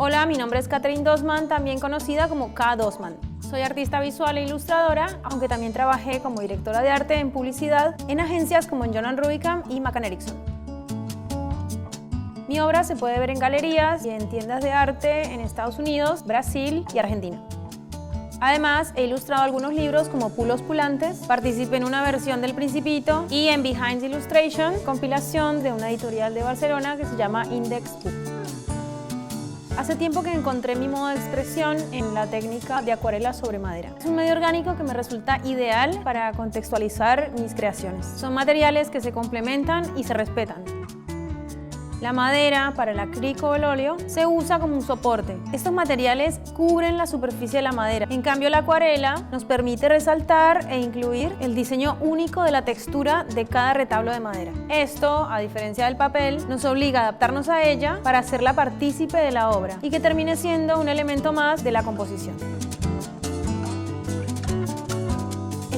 Hola, mi nombre es Catherine Dossman, también conocida como K. Dossman. Soy artista visual e ilustradora, aunque también trabajé como directora de arte en publicidad en agencias como John & Rubicam y McCann Erickson. Mi obra se puede ver en galerías y en tiendas de arte en Estados Unidos, Brasil y Argentina. Además, he ilustrado algunos libros como Pulos Pulantes, participé en una versión del Principito y en Behind the Illustration, compilación de una editorial de Barcelona que se llama Index Book. Hace tiempo que encontré mi modo de expresión en la técnica de acuarela sobre madera. Es un medio orgánico que me resulta ideal para contextualizar mis creaciones. Son materiales que se complementan y se respetan. La madera, para el acrílico o el óleo, se usa como un soporte. Estos materiales cubren la superficie de la madera. En cambio, la acuarela nos permite resaltar e incluir el diseño único de la textura de cada retablo de madera. Esto, a diferencia del papel, nos obliga a adaptarnos a ella para hacerla partícipe de la obra y que termine siendo un elemento más de la composición.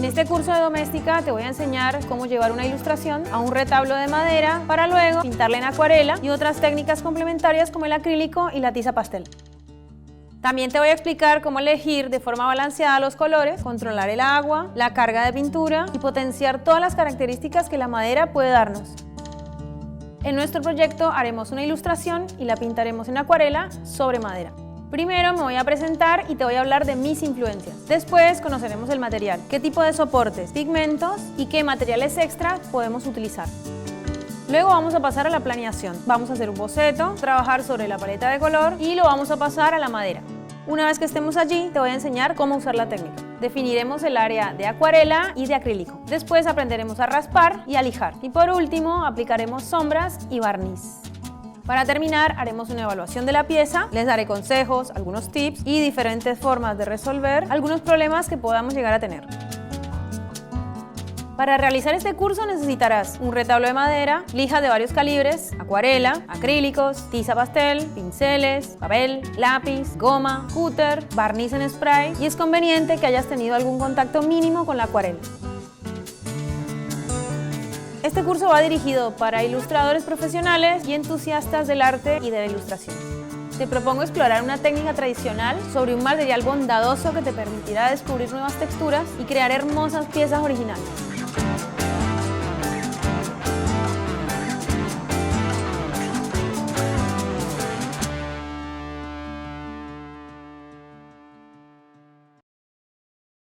En este curso de doméstica te voy a enseñar cómo llevar una ilustración a un retablo de madera para luego pintarla en acuarela y otras técnicas complementarias como el acrílico y la tiza pastel. También te voy a explicar cómo elegir de forma balanceada los colores, controlar el agua, la carga de pintura y potenciar todas las características que la madera puede darnos. En nuestro proyecto haremos una ilustración y la pintaremos en acuarela sobre madera. Primero me voy a presentar y te voy a hablar de mis influencias. Después conoceremos el material, qué tipo de soportes, pigmentos y qué materiales extra podemos utilizar. Luego vamos a pasar a la planeación. Vamos a hacer un boceto, trabajar sobre la paleta de color y lo vamos a pasar a la madera. Una vez que estemos allí, te voy a enseñar cómo usar la técnica. Definiremos el área de acuarela y de acrílico. Después aprenderemos a raspar y a lijar. Y por último, aplicaremos sombras y barniz. Para terminar, haremos una evaluación de la pieza, les daré consejos, algunos tips y diferentes formas de resolver algunos problemas que podamos llegar a tener. Para realizar este curso necesitarás un retablo de madera, lijas de varios calibres, acuarela, acrílicos, tiza pastel, pinceles, papel, lápiz, goma, cúter, barniz en spray y es conveniente que hayas tenido algún contacto mínimo con la acuarela. Este curso va dirigido para ilustradores profesionales y entusiastas del arte y de la ilustración. Te propongo explorar una técnica tradicional sobre un material bondadoso que te permitirá descubrir nuevas texturas y crear hermosas piezas originales.